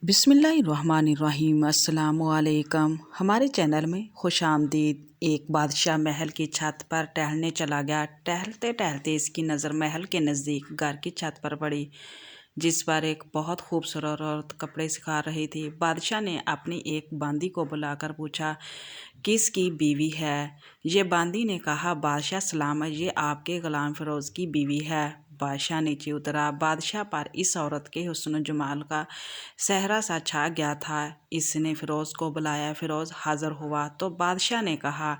बिस्मिल्लाहिर्रहमानिर्रहीम। अस्सलामुअलैकुम। हमारे चैनल में खुश आमदीद। एक बादशाह महल की छत पर टहलने चला गया। टहलते टहलते इसकी नज़र महल के नज़दीक घर की छत पर पड़ी, जिस पर एक बहुत खूबसूरत औरत कपड़े सिखा रही थी। बादशाह ने अपनी एक बांदी को बुलाकर पूछा, किसकी बीवी है? ये बांदी ने कहा, बादशाह सलामत, ये आपके ग़ुलाम फ़िरोज़ की बीवी है। बादशाह नीचे उतरा। बादशाह पर इस औरत के हुस्न जमाल का सहरा सा छा गया था। इसने फ़िरोज़ को बुलाया। फ़िरोज़ हाज़िर हुआ तो बादशाह ने कहा,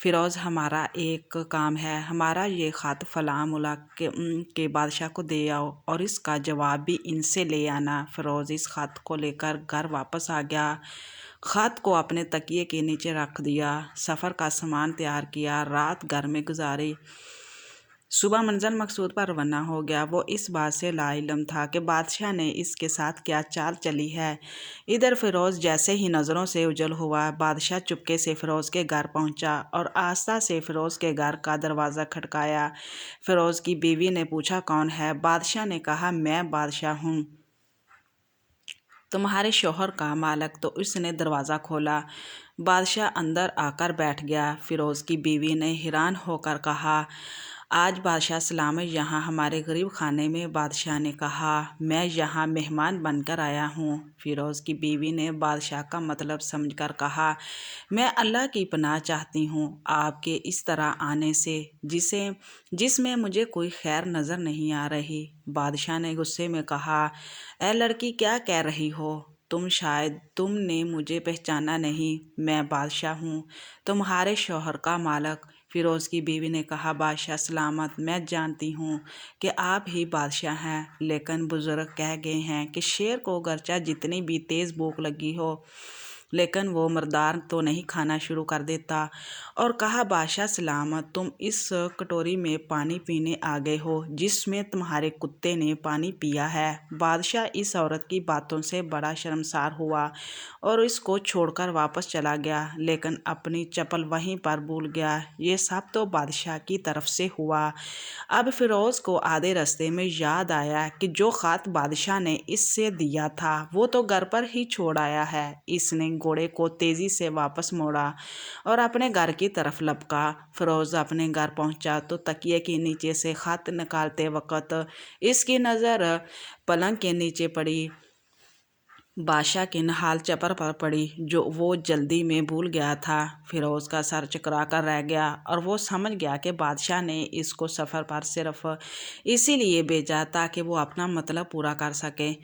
फ़िरोज़, हमारा एक काम है। हमारा ये ख़त फ़लाँ मुल्क के बादशाह को दे आओ और इसका जवाब भी इनसे ले आना। फ़िरोज़ इस ख़त को लेकर घर वापस आ गया। ख़त को अपने तकिए के नीचे रख दिया। सफ़र का सामान तैयार किया। रात घर में गुजारी। सुबह मंजिल मकसूद पर रवाना हो गया। वो इस बात से लाइलम था कि बादशाह ने इसके साथ क्या चाल चली है। इधर फ़िरोज़ जैसे ही नज़रों से उजल हुआ, बादशाह चुपके से फ़िरोज़ के घर पहुंचा और आस्ता से फ़िरोज़ के घर का दरवाज़ा खटकाया। फ़िरोज़ की बीवी ने पूछा, कौन है? बादशाह ने कहा, मैं बादशाह हूँ, तुम्हारे शोहर का मालिक। तो उसने दरवाज़ा खोला। बादशाह अंदर आकर बैठ गया। फ़िरोज़ की बीवी ने हैरान होकर कहा, आज बादशाह सलामत यहाँ हमारे गरीब खाने में? बादशाह ने कहा, मैं यहाँ मेहमान बनकर आया हूँ। फ़िरोज़ की बीवी ने बादशाह का मतलब समझकर कहा, मैं अल्लाह की पनाह चाहती हूँ आपके इस तरह आने से, जिसमें मुझे कोई खैर नज़र नहीं आ रही। बादशाह ने गुस्से में कहा, ऐ लड़की, क्या कह रही हो? तुमने मुझे पहचाना नहीं। मैं बादशाह हूँ, तुम्हारे शौहर का मालिक। फ़िरोज़ की बीवी ने कहा, बादशाह सलामत, मैं जानती हूँ कि आप ही बादशाह हैं, लेकिन बुज़ुर्ग कह गए हैं कि शेर को गरचा जितनी भी तेज़ भूख लगी हो, लेकिन वो मर्दार तो नहीं खाना शुरू कर देता। और कहा, बादशाह सलामत, तुम इस कटोरी में पानी पीने आ गए हो जिसमें तुम्हारे कुत्ते ने पानी पिया है। बादशाह इस औरत की बातों से बड़ा शर्मसार हुआ और इसको छोड़कर वापस चला गया, लेकिन अपनी चप्पल वहीं पर भूल गया। ये सब तो बादशाह की तरफ से हुआ। अब फ़िरोज़ को आधे रास्ते में याद आया कि जो ख़त बादशाह ने इससे दिया था वो तो घर पर ही छोड़ आया है। इसने घोड़े को तेज़ी से वापस मोड़ा और अपने घर की तरफ लपका। फ़िरोज़ अपने घर पहुंचा तो तकिए के नीचे से ख़त निकालते वक़्त इसकी नज़र पलंग के नीचे पड़ी। बादशाह की नहाल चपर पर पड़ी, जो वो जल्दी में भूल गया था। फ़िरोज़ का सर चकरा कर रह गया और वो समझ गया कि बादशाह ने इसको सफ़र पर सिर्फ इसीलिए भेजा ताकि वो अपना मतलब पूरा कर सके।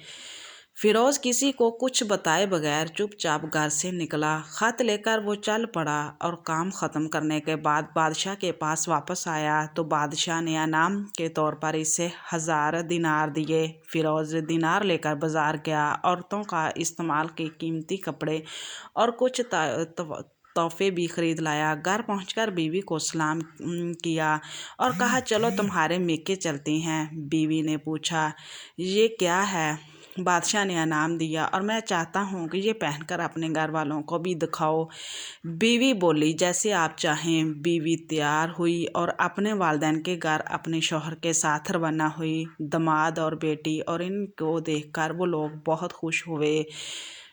फ़िरोज़ किसी को कुछ बताए बगैर चुपचाप घर से निकला। ख़त लेकर वो चल पड़ा और काम ख़त्म करने के बाद बादशाह के पास वापस आया तो बादशाह ने इनाम के तौर पर इसे 1000 दिनार दिए। फ़िरोज़ दिनार लेकर बाज़ार गया। औरतों का इस्तेमाल के कीमती कपड़े और कुछ तोहफे भी खरीद लाया। घर पहुंचकर बीवी को सलाम किया और कहा, चलो तुम्हारे मेके चलते हैं। बीवी ने पूछा, ये क्या है? बादशाह ने इनाम दिया और मैं चाहता हूँ कि ये पहनकर अपने घर वालों को भी दिखाओ। बीवी बोली, जैसे आप चाहें। बीवी तैयार हुई और अपने वालिदैन के घर अपने शौहर के साथ रवाना हुई। दामाद और बेटी और इनको देखकर वो लोग बहुत खुश हुए।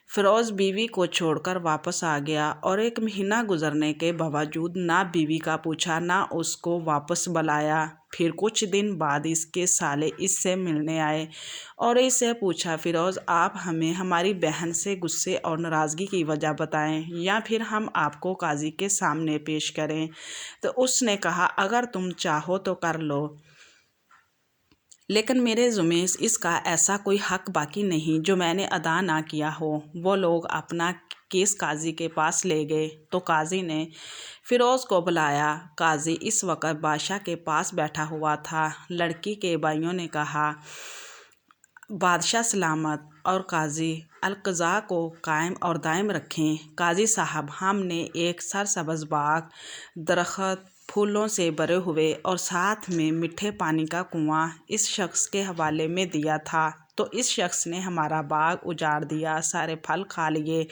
फ़िरोज़ बीवी को छोड़कर वापस आ गया और 1 महीना गुजरने के बावजूद ना बीवी का पूछा ना उसको वापस बुलाया। फिर कुछ दिन बाद इसके साले इससे मिलने आए और इससे पूछा, फ़िरोज़, आप हमें हमारी बहन से गुस्से और नाराज़गी की वजह बताएं या फिर हम आपको काजी के सामने पेश करें। तो उसने कहा, अगर तुम चाहो तो कर लो, लेकिन मेरे ज़िम्मे इसका ऐसा कोई हक बाकी नहीं जो मैंने अदा ना किया हो। वो लोग अपना केस काजी के पास ले गए तो काजी ने फ़िरोज़ को बुलाया। काजी इस वक्त बादशाह के पास बैठा हुआ था। लड़की के भाइयों ने कहा, बादशाह सलामत और काजी अलक़ज़ा को कायम और दायम रखें। काजी साहब, हमने एक सरसब्ज़ बाग, दरख्त, फूलों से भरे हुए और साथ में मीठे पानी का कुआं इस शख्स के हवाले में दिया था, تو اس شخص نے ہمارا باغ اجاڑ دیا، سارے پھل کھا لیے،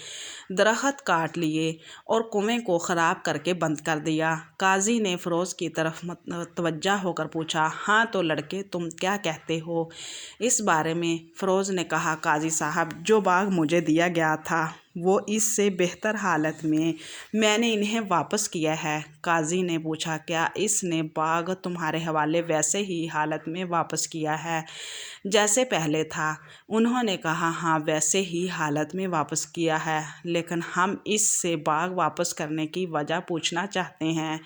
درخت کاٹ لیے اور کنویں کو خراب کر کے بند کر دیا۔ قاضی نے فیروز کی طرف متوجہ ہو کر پوچھا، ہاں تو لڑکے تم کیا کہتے ہو اس بارے میں؟ فیروز نے کہا، قاضی صاحب جو باغ مجھے دیا گیا تھا وہ اس سے بہتر حالت میں نے انہیں واپس کیا ہے۔ قاضی نے پوچھا، کیا اس نے باغ تمہارے حوالے ویسے ہی حالت میں واپس کیا ہے جیسے پہلے تھا؟ انہوں نے کہا، ہاں ویسے ہی حالت میں واپس کیا ہے، لیکن ہم اس سے باغ واپس کرنے کی وجہ پوچھنا چاہتے ہیں۔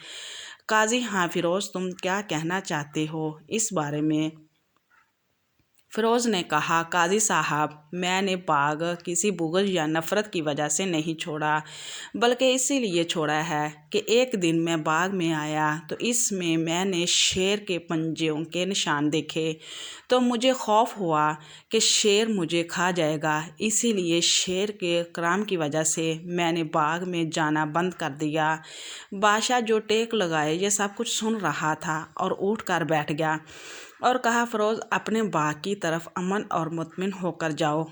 قاضی، ہاں فیروز تم کیا کہنا چاہتے ہو اس بارے میں؟ فیروز نے کہا، قاضی صاحب میں نے باغ کسی بغض یا نفرت کی وجہ سے نہیں چھوڑا، بلکہ اسی لیے چھوڑا ہے کہ ایک دن میں باغ میں آیا تو اس میں نے شیر کے پنجوں کے نشان دیکھے، تو مجھے خوف ہوا کہ شیر مجھے کھا جائے گا، اسی لیے شیر کے کرام کی وجہ سے میں نے باغ میں جانا بند کر دیا۔ بادشاہ جو ٹیک لگائے یہ سب کچھ سن رہا تھا اور اٹھ کر بیٹھ گیا اور کہا، فیروز اپنے باغ کی طرف امن اور مطمئن ہو کر جاؤ،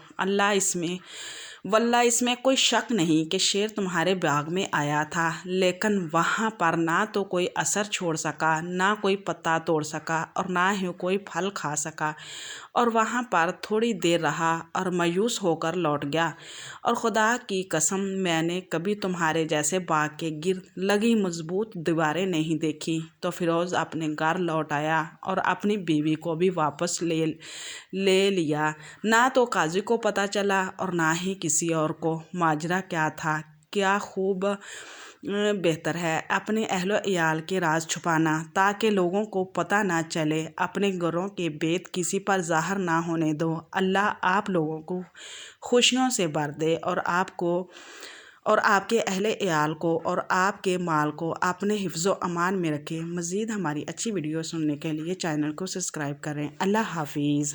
واللہ اس میں کوئی شک نہیں کہ شیر تمہارے باغ میں آیا تھا، لیکن وہاں پر نہ تو کوئی اثر چھوڑ سکا، نہ کوئی پتا توڑ سکا اور نہ ہی کوئی پھل کھا سکا، اور وہاں پر تھوڑی دیر رہا اور مایوس ہو کر لوٹ گیا، اور خدا کی قسم میں نے کبھی تمہارے جیسے باغ کے گرد لگی مضبوط دیواریں نہیں دیکھی۔ تو فیروز اپنے گھر لوٹ آیا اور اپنی بیوی کو بھی واپس لے لیا۔ نہ تو قاضی کو پتہ چلا اور نہ ہی کسی اور کو۔ ماجرا کیا تھا؟ کیا خوب بہتر ہے اپنے اہل و عیال کے راز چھپانا تاکہ لوگوں کو پتہ نہ چلے، اپنے گھروں کے بید کسی پر ظاہر نہ ہونے دو۔ اللہ آپ لوگوں کو خوشیوں سے بھر دے اور آپ کو اور آپ کے اہل عیال کو اور آپ کے مال کو اپنے حفظ و امان میں رکھے۔ مزید ہماری اچھی ویڈیو سننے کے لیے چینل کو سبسکرائب کریں۔ اللہ حافظ۔